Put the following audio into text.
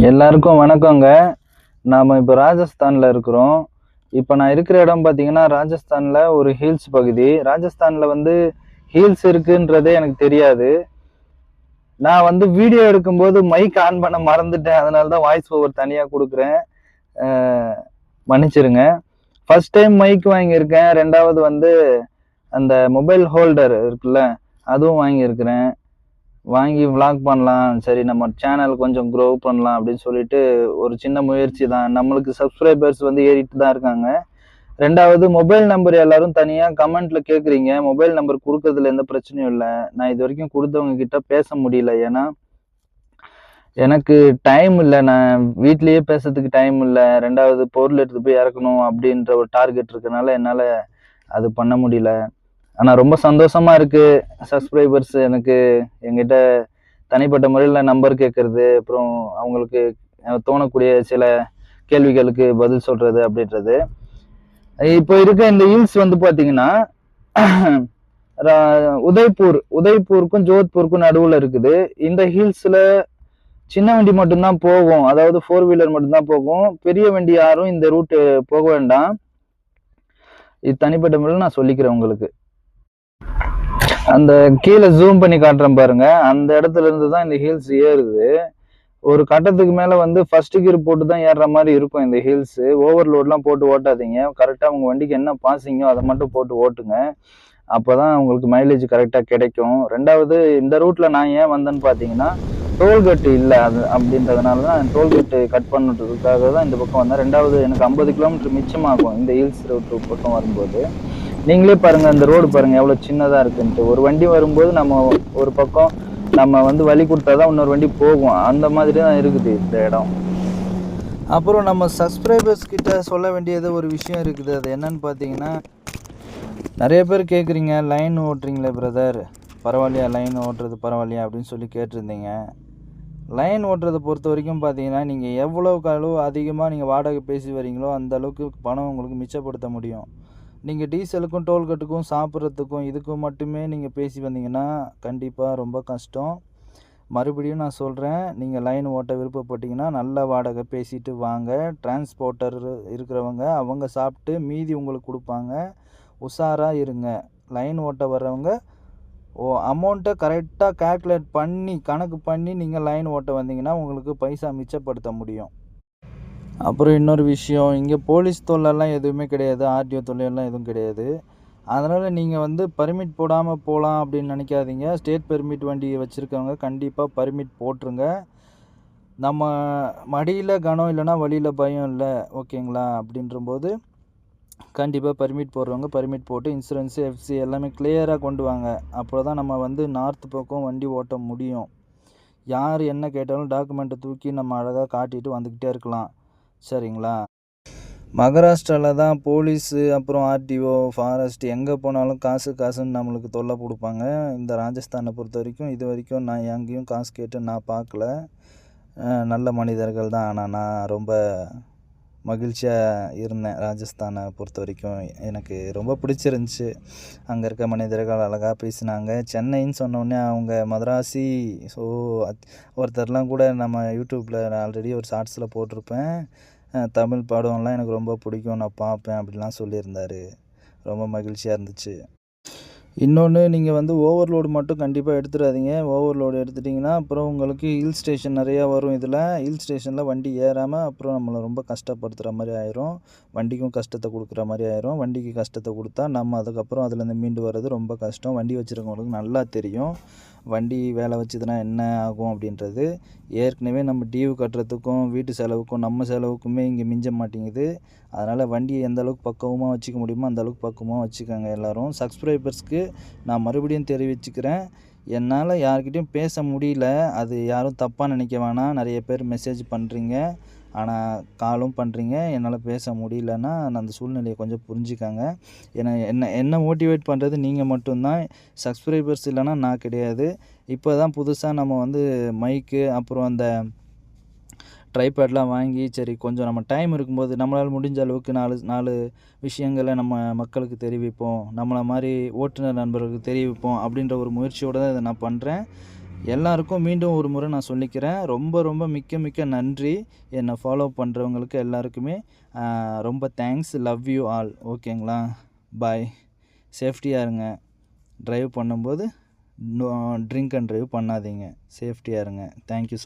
எல்லாருக்கும் வணக்கங்க. நாம இப்போ ராஜஸ்தான்ல இருக்கிறோம். இப்போ நான் இருக்கிற இடம் பார்த்தீங்கன்னா, ராஜஸ்தான்ல ஒரு ஹில்ஸ் பகுதி. ராஜஸ்தான்ல ஹில்ஸ் இருக்குன்றதே எனக்கு தெரியாது. நான் வீடியோ எடுக்கும்போது மைக் ஆன் பண்ண மறந்துட்டேன். அதனால தான் வாய்ஸ் ஓவர் தனியா குடுக்குறேன். அ மன்னிச்சிருங்க. ஃபர்ஸ்ட் டைம் மைக் வாங்கியிருக்கேன். 2வது அந்த மொபைல் ஹோல்டர் இருக்குல்ல, அதுவும் வாங்கியிருக்கிறேன். வாங்கி விளாக் பண்ணலாம். சரி நம்ம சேனல் கொஞ்சம் க்ரோ பண்ணலாம் அப்படின்னு சொல்லிட்டு ஒரு சின்ன முயற்சி தான். நம்மளுக்கு சப்ஸ்கிரைபர்ஸ் ஏறிட்டு தான் இருக்காங்க. 2வது மொபைல் நம்பர் எல்லாரும் தனியா கமெண்ட்ல கேட்குறீங்க. மொபைல் நம்பர் குடுக்கறதுல எந்த பிரச்சனையும் இல்ல. நான் இதுவரைக்கும் குடுத்தவங்க கிட்ட பேச முடியல. ஏன்னா, எனக்கு டைம் இல்ல. நான் வீட்லயே பேசுறதுக்கு டைம் இல்ல. 2வது பொருள் எடுத்துட்டு போய் இறக்கணும் அப்படின்ற ஒரு டார்கெட் இருக்கனால என்னால அது பண்ண முடியல. ஆனா ரொம்ப சந்தோஷமா இருக்கு. சப்ஸ்கிரைபர்ஸ் எனக்கு என்கிட்ட தனிப்பட்ட முறையில நம்பர் கேட்கறது, அப்புறம் அவங்களுக்கு தோணக்கூடிய சில கேள்விகளுக்கு பதில் சொல்றது அப்படின்றது. இப்போ இருக்க இந்த ஹில்ஸ் பாத்தீங்கன்னா, உதய்பூருக்கும் ஜோத்பூருக்கும் நடுவுல இருக்குது. இந்த ஹில்ஸ்ல சின்ன வண்டி மட்டும் தான் போகும். அதாவது 4 வீலர் மட்டும் தான் போகும். பெரிய வண்டி யாரும் இந்த ரூட் போக வேண்டாம். இது தனிப்பட்ட முறையில நான் சொல்லிக்கிறேன் உங்களுக்கு. அந்த கீழ ஜூம் பண்ணி காட்டுறேன் பாருங்க. அந்த இடத்துல இருந்து தான் இந்த ஹில்ஸ் ஏறுது. ஒரு கட்டத்துக்கு மேல ஃபர்ஸ்ட் கியர் போட்டு தான் ஏறுற மாரி இருக்கும் இந்த ஹில்ஸ். ஓவர்லோட்லாம் போட்டு ஓட்டாதீங்க. கரெக்ட்டா உங்க வண்டிக்கு என்ன பாசிங்கோ அத மட்டும் போட்டு ஓட்டுங்க. அப்பதான் உங்களுக்கு மைலேஜ் கரெக்ட்டா கிடைக்கும். 2வது இந்த ரூட்ல நான் ஏன் வந்தேன்னு பார்த்தீங்கன்னா, டோல்கேட் இல்ல அது அப்படின்றதுனால தான் டோல்கேட் கட் பண்ணுறதுக்காக தான் இந்த பக்கம் வந்தேன். 2வது எனக்கு 50 கிலோமீட்டர் மிச்சமாகும் இந்த ஹில்ஸ் ரூட் பக்கம் வரும்போது. நீங்களே பாருங்க அந்த ரோடு பாருங்க எவ்வளவு சின்னதா இருக்குன்ட்டு. ஒரு வண்டி வரும்போது நம்ம ஒரு பக்கம் நம்ம வழி கொடுத்தாதான் இன்னொரு வண்டி போகும். அந்த மாதிரி தான் இருக்குது இந்த இடம். அப்புறம் நம்ம சப்ஸ்கிரைபர்ஸ் கிட்ட சொல்ல வேண்டியது ஒரு விஷயம் இருக்குது. அது என்னன்னு பார்த்தீங்கன்னா, நிறைய பேர் கேட்குறீங்க, லைன் ஓட்டுறீங்களே பிரதர், பரவாயில்லையா லைன் ஓட்டுறது பரவாயில்லையா அப்படின்னு சொல்லி கேட்டிருந்தீங்க. லைன் ஓட்டுறதை பொறுத்த வரைக்கும் பார்த்தீங்கன்னா, நீங்கள் எவ்வளோக்கு அளவு அதிகமாக நீங்கள் வாடகை பேசி வரீங்களோ அந்த அளவுக்கு பணம் உங்களுக்கு மிச்சப்படுத்த முடியும். நீங்கள் டீசலுக்கும் டோல்கேட்டுக்கும் சாப்பிட்றதுக்கும் இதுக்கும் மட்டுமே நீங்கள் பேசி வந்தீங்கன்னா கண்டிப்பாக ரொம்ப கஷ்டம். மறுபடியும் நான் சொல்கிறேன், நீங்கள் லைன் ஓட்ட விருப்பப்பட்டீங்கன்னா நல்ல வாடகை பேசிட்டு வாங்க. டிரான்ஸ்போர்ட்டர் இருக்கிறவங்க அவங்க சாப்பிட்டு மீதி உங்களுக்கு கொடுப்பாங்க. உஷாராக இருங்க. லைன் ஓட்ட வர்றவங்க அமௌண்ட்டை கரெக்டாக கால்குலேட் பண்ணி கணக்கு பண்ணி நீங்கள் லைன் ஓட்ட வந்தீங்கன்னா உங்களுக்கு பைசா மிச்சப்படுத்த முடியும். அப்புறம் இன்னொரு விஷயம், இங்கே போலீஸ் தொல்லைலாம் எதுவுமே கிடையாது. ஆர்டிஓ தொல்லையெல்லாம் எதுவும் கிடையாது. அதனால் நீங்கள் பர்மிட் போடாமல் போகலாம் அப்படின்னு நினைக்காதீங்க. ஸ்டேட் பெர்மிட் வண்டி வச்சுருக்கவங்க கண்டிப்பாக பர்மிட் போட்டுருங்க. நம்ம மடியில் கனம் இல்லைன்னா வழியில் பயம் இல்லை, ஓகேங்களா? அப்படின்றபோது கண்டிப்பாக பர்மிட் போடுறவங்க பர்மிட் போட்டு இன்சூரன்ஸு, எஃப்சி எல்லாமே கிளியராக கொண்டு வாங்க. அப்போ தான் நம்ம நார்த் பக்கம் வண்டி ஓட்ட முடியும். யார் என்ன கேட்டாலும் டாக்குமெண்ட்டை தூக்கி நம்ம அழகாக காட்டிட்டு வந்துக்கிட்டே இருக்கலாம். சரிங்களா? மகாராஷ்டிராவில் தான் போலீஸு, அப்புறம் ஆர்டிஓ, ஃபாரஸ்ட் எங்கே போனாலும் காசுன்னு நம்மளுக்கு தொல்லை கொடுப்பாங்க. இந்த ராஜஸ்தானை பொறுத்த வரைக்கும் இது வரைக்கும் நான் எங்கேயும் காசு கேட்டு நான் பார்க்கல. நல்ல மனிதர்கள் தான். ஆனால் நான் ரொம்ப மகிழ்ச்சியாக இருந்தேன். ராஜஸ்தானை பொறுத்த வரைக்கும் எனக்கு ரொம்ப பிடிச்சிருந்துச்சி. அங்கே இருக்க மனிதர்கள் அழகாக பேசினாங்க. சென்னைன்னு சொன்னோடனே அவங்க மதராசி. ஸோ ஒருத்தர்லாம் கூட நம்ம யூடியூப்பில் ஆல்ரெடி ஒரு ஷார்ட்ஸில் போட்டிருப்பேன். தமிழ் படம்லாம் எனக்கு ரொம்ப பிடிக்கும், நான் பார்ப்பேன் அப்படிலாம் சொல்லியிருந்தார். ரொம்ப மகிழ்ச்சியாக இருந்துச்சு. இன்னொன்று, நீங்கள் ஓவர்லோடு மட்டும் கண்டிப்பாக எடுத்துடாதீங்க. ஓவர்லோடு எடுத்துட்டிங்கன்னா அப்புறம் உங்களுக்கு ஹில் ஸ்டேஷன் நிறையா வரும். இதில் ஹில் ஸ்டேஷனில் வண்டி ஏறாமல் அப்புறம் நம்மளை ரொம்ப கஷ்டப்படுத்துகிற மாதிரி ஆயிரும். வண்டிக்கும் கஷ்டத்தை கொடுக்குற மாதிரி ஆயிரும். வண்டிக்கு கஷ்டத்தை கொடுத்தா நம்ம அதுக்கப்புறம் அதுலேருந்து மீண்டு வர்றது ரொம்ப கஷ்டம். வண்டி வச்சுருக்கவங்களுக்கு நல்லா தெரியும் வண்டி வேலை வச்சுதுன்னா என்ன ஆகும் அப்படின்றது. ஏற்கனவே நம்ம டியூ கட்டுறதுக்கும் வீட்டு செலவுக்கும் நம்ம செலவுக்குமே இங்கே மிஞ்ச மாட்டேங்குது. அதனால் வண்டியை எந்த அளவுக்கு பக்குவமாக வச்சுக்க முடியுமோ அந்த அளவுக்கு பக்குவமாக வச்சுக்கோங்க எல்லோரும். சப்ஸ்கிரைபர்ஸ்க்கு நான் மறுபடியும் தெரிவிச்சுக்கிறேன், என்னால் யார்கிட்டையும் பேச முடியல. அது யாரும் தப்பாக நினைக்க வேணாம். நிறைய பேர் மெசேஜ் பண்ணுறீங்க, ஆனால் காலும் பண்ணுறீங்க. என்னால் பேச முடியலன்னா நான் அந்த சூழ்நிலையை கொஞ்சம் புரிஞ்சுக்கங்க. என்ன மோட்டிவேட் பண்ணுறது நீங்கள் மட்டும்தான். சப்ஸ்கிரைபர்ஸ் இல்லைன்னா நான் கிடையாது. இப்போ தான் புதுசாக நம்ம மைக்கு அப்புறம் அந்த ட்ரைபேட்லாம் வாங்கி சரி கொஞ்சம் நம்ம டைம் இருக்கும்போது நம்மளால் முடிஞ்ச அளவுக்கு 4 விஷயங்களை நம்ம மக்களுக்கு தெரிவிப்போம், நம்மளை மாதிரி ஓட்டுநர் நண்பர்களுக்கு தெரிவிப்போம் அப்படின்ற ஒரு முயற்சியோடு தான் இதை நான் பண்ணுறேன். எல்லாருக்கும் மீண்டும் ஒரு முறை நான் சொல்லிக்கிறேன், ரொம்ப ரொம்ப மிக்க நன்றி. என்னை ஃபாலோ பண்ணுறவங்களுக்கு எல்லாருக்குமே ரொம்ப தேங்க்ஸ். Love you all. ஓகேங்களா? பாய். சேஃப்டியாக இருங்க. ட்ரைவ் பண்ணும்போது ட்ரிங்க் அண்ட் ட்ரைவ் பண்ணாதீங்க. சேஃப்டியாக இருங்க. Thank you so